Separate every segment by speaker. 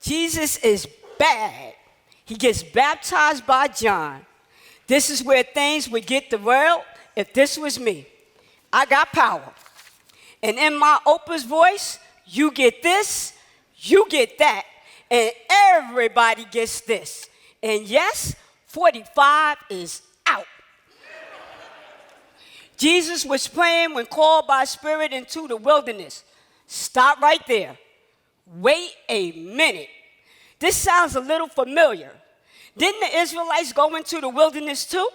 Speaker 1: Jesus is bad. He gets baptized by John. This is where things would get derailed if this was me. I got power. And in my Oprah's voice, you get this, you get that, and everybody gets this. And yes, 45 is out. Jesus was praying when called by Spirit into the wilderness. Stop right there. Wait a minute. This sounds a little familiar. Didn't the Israelites go into the wilderness too?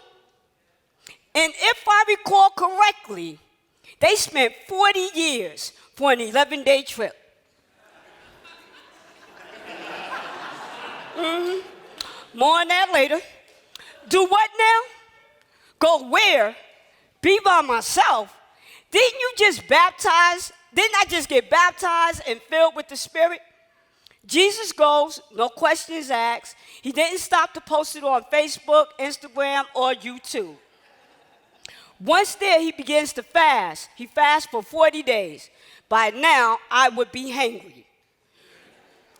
Speaker 1: And if I recall correctly, they spent 40 years for an 11-day trip. More on that later. Do what now? Go where? Be by myself. Didn't you just baptize? Didn't I just get baptized and filled with the Spirit? Jesus goes, no questions asked. He didn't stop to post it on Facebook, Instagram, or YouTube. Once there, he begins to fast. He fasts for 40 days. By now, I would be hangry.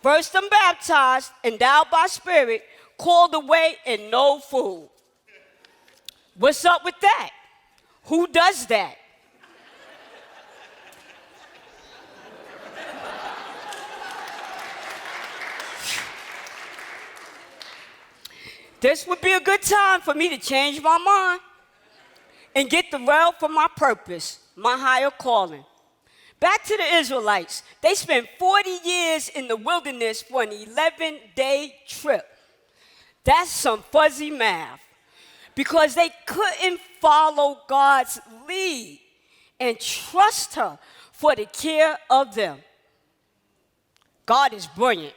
Speaker 1: First, I'm baptized, endowed by Spirit, called away, and no food. What's up with that? Who does that? This would be a good time for me to change my mind and get derailed from my purpose, my higher calling. Back to the Israelites. They spent 40 years in the wilderness for an 11-day trip. That's some fuzzy math because they couldn't follow God's lead and trust her for the care of them. God is brilliant.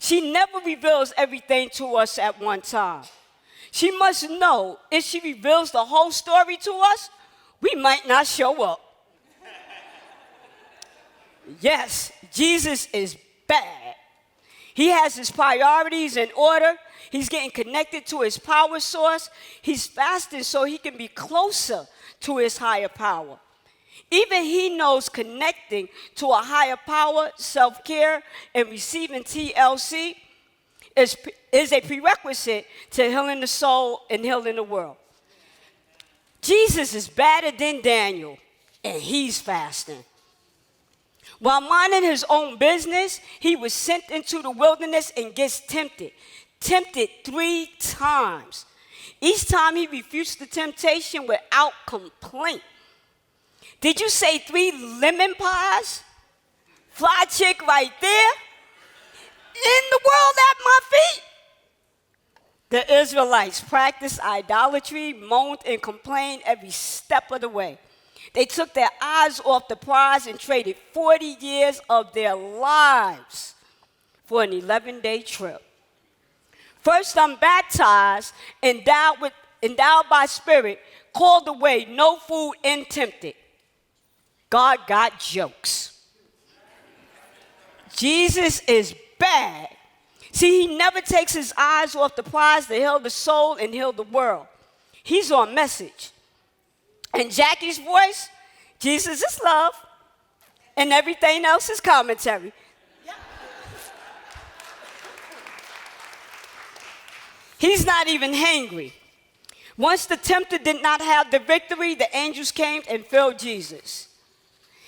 Speaker 1: She never reveals everything to us at one time. She must know if she reveals the whole story to us, we might not show up. Yes, Jesus is bad. He has his priorities in order. He's getting connected to his power source. He's fasting so he can be closer to his higher power. Even he knows connecting to a higher power, self-care, and receiving TLC is a prerequisite to healing the soul and healing the world. Jesus is better than Daniel, and he's fasting. While minding his own business, he was sent into the wilderness and gets tempted. Tempted 3 times. Each time he refused the temptation without complaint. Did you say 3 lemon pies? Fly chick right there? In the world at my feet? The Israelites practiced idolatry, moaned and complained every step of the way. They took their eyes off the prize and traded 40 years of their lives for an 11-day trip. First, I'm baptized, endowed by Spirit, called away, no food, and tempted. God got jokes. Jesus is bad. See, he never takes his eyes off the prize to heal the soul and heal the world. He's on message. In Jackie's voice, Jesus is love, and everything else is commentary. He's not even hangry. Once the tempter did not have the victory, the angels came and filled Jesus.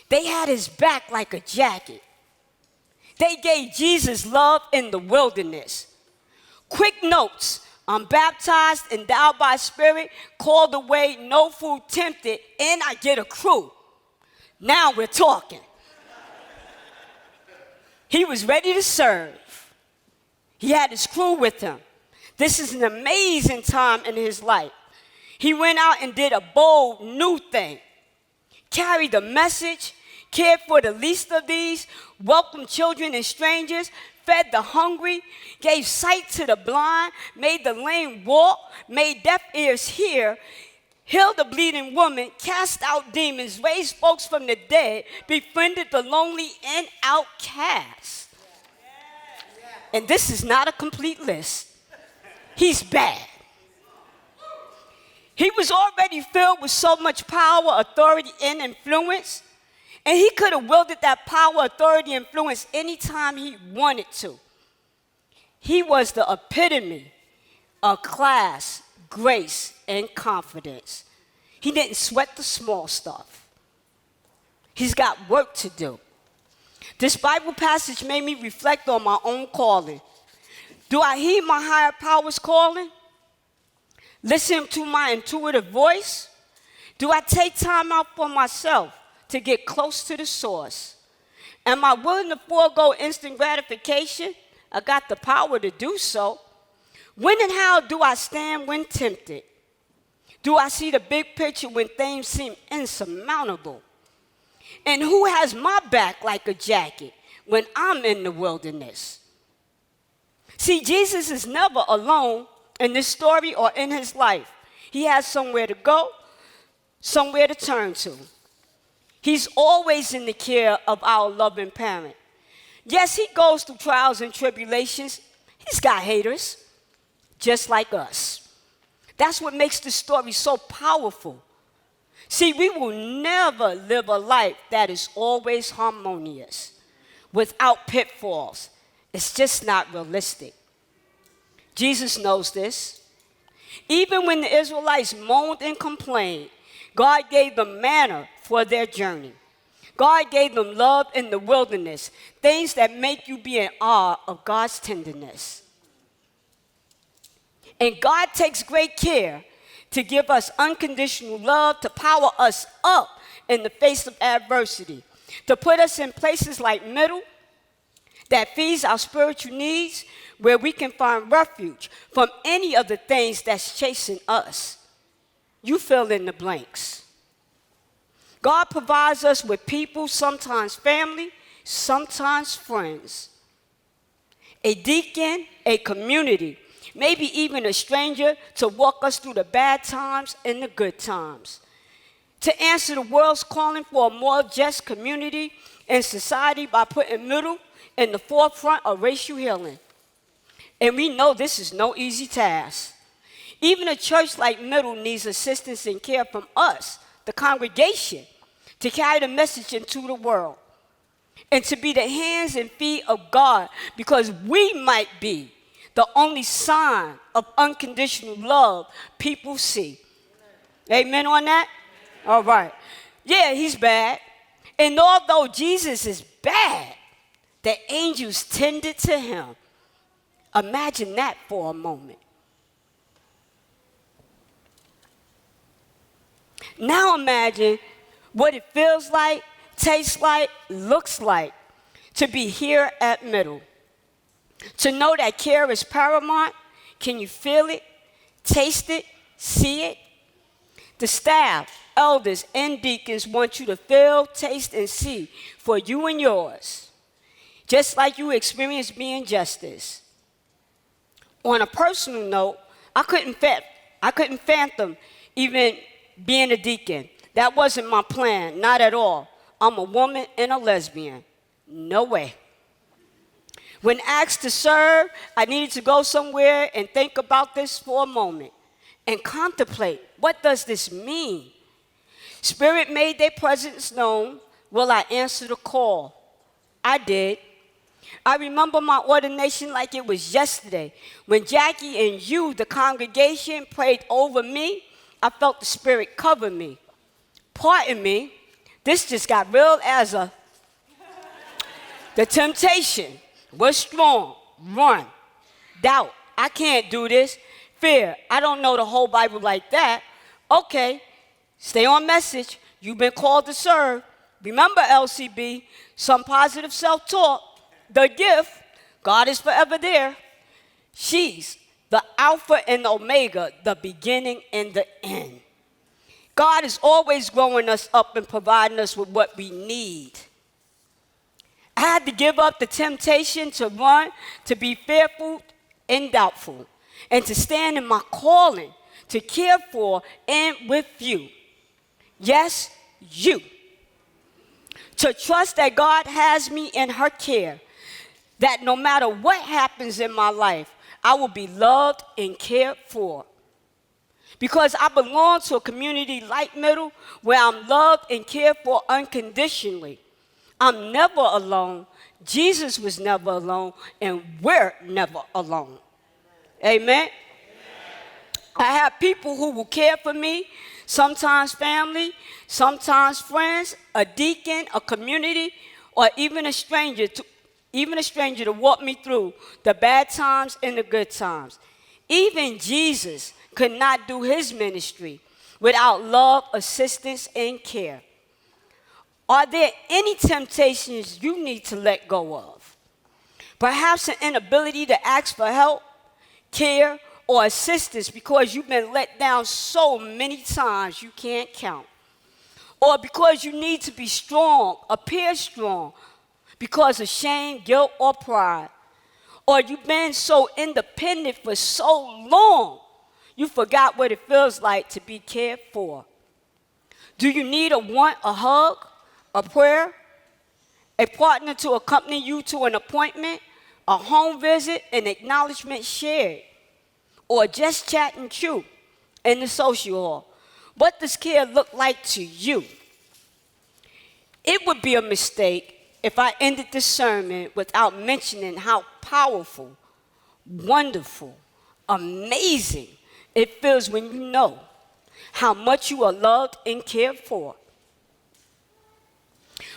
Speaker 1: They had his back like a jacket. They gave Jesus love in the wilderness. Quick notes. I'm baptized, endowed by Spirit, called away, no food, tempted, and I get a crew. Now we're talking. He was ready to serve. He had his crew with him. This is an amazing time in his life. He went out and did a bold new thing. Carried the message, cared for the least of these, welcomed children and strangers, fed the hungry, gave sight to the blind, made the lame walk, made deaf ears hear, healed the bleeding woman, cast out demons, raised folks from the dead, befriended the lonely and outcast. And this is not a complete list. He's bad. He was already filled with so much power, authority, and influence. And he could have wielded that power, authority, influence anytime he wanted to. He was the epitome of class, grace, and confidence. He didn't sweat the small stuff. He's got work to do. This Bible passage made me reflect on my own calling. Do I heed my higher power's calling? Listen to my intuitive voice? Do I take time out for myself to get close to the source? Am I willing to forego instant gratification? I got the power to do so. When and how do I stand when tempted? Do I see the big picture when things seem insurmountable? And who has my back like a jacket when I'm in the wilderness? See, Jesus is never alone in this story or in his life. He has somewhere to go, somewhere to turn to. He's always in the care of our loving parent. Yes, he goes through trials and tribulations. He's got haters, just like us. That's what makes this story so powerful. See, we will never live a life that is always harmonious, without pitfalls. It's just not realistic. Jesus knows this. Even when the Israelites moaned and complained, God gave them manna for their journey. God gave them love in the wilderness, things that make you be in awe of God's tenderness. And God takes great care to give us unconditional love, to power us up in the face of adversity, to put us in places like middle that feeds our spiritual needs, where we can find refuge from any of the things that's chasing us. You fill in the blanks. God provides us with people, sometimes family, sometimes friends. A deacon, a community, maybe even a stranger to walk us through the bad times and the good times. To answer the world's calling for a more just community and society by putting middle in the forefront of racial healing. And we know this is no easy task. Even a church like Middle needs assistance and care from us, the congregation, to carry the message into the world and to be the hands and feet of God, because we might be the only sign of unconditional love people see. Amen on that? All right. Yeah, he's bad. And although Jesus is bad, the angels tended to him. Imagine that for a moment. Now imagine what it feels like, tastes like, looks like to be here at Middle. To know that care is paramount. Can you feel it, taste it, see it? The staff, elders, and deacons want you to feel, taste, and see for you and yours, just like you experience being justice. On a personal note, I couldn't fathom even being a deacon. That wasn't my plan, not at all. I'm a woman and a lesbian. No way. When asked to serve, I needed to go somewhere and think about this for a moment and contemplate, what does this mean? Spirit made their presence known. Will I answer the call? I did. I remember my ordination like it was yesterday. When Jackie and you, the congregation, prayed over me, I felt the Spirit cover me. Pardon me, this just got real as a... The temptation was strong. Run. Doubt. I can't do this. Fear. I don't know the whole Bible like that. Okay, stay on message. You've been called to serve. Remember, LCB, some positive self-talk. The gift, God is forever there. She's the Alpha and Omega, the beginning and the end. God is always growing us up and providing us with what we need. I had to give up the temptation to run, to be fearful and doubtful, and to stand in my calling, to care for and with you. Yes, you. To trust that God has me in her care, that no matter what happens in my life, I will be loved and cared for. Because I belong to a community like Middle, where I'm loved and cared for unconditionally. I'm never alone, Jesus was never alone, and we're never alone. Amen? I have people who will care for me, sometimes family, sometimes friends, a deacon, a community, or even a stranger to walk me through the bad times and the good times. Even Jesus could not do his ministry without love, assistance, and care. Are there any temptations you need to let go of? Perhaps an inability to ask for help, care, or assistance because you've been let down so many times you can't count. Or because you need to be strong, appear strong, because of shame, guilt, or pride. Or you've been so independent for so long, you forgot what it feels like to be cared for. Do you need a hug, a prayer, a partner to accompany you to an appointment, a home visit, an acknowledgement shared, or just chat and chew in the social hall? What does care look like to you? It would be a mistake if I ended this sermon without mentioning how powerful, wonderful, amazing it feels when you know how much you are loved and cared for.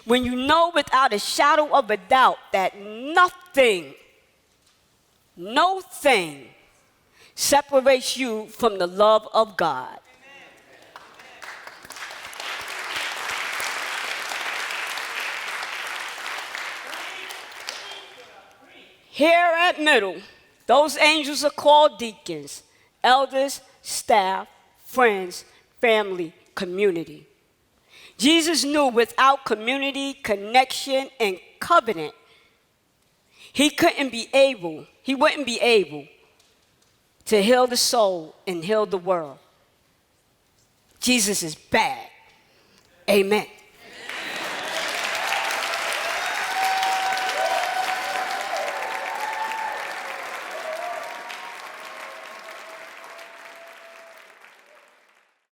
Speaker 1: When you know without a shadow of a doubt that nothing, no thing separates you from the love of God. Here at Middle, those angels are called deacons, elders, staff, friends, family, community. Jesus knew without community, connection, and covenant, he wouldn't be able to heal the soul and heal the world. Jesus is bad. Amen.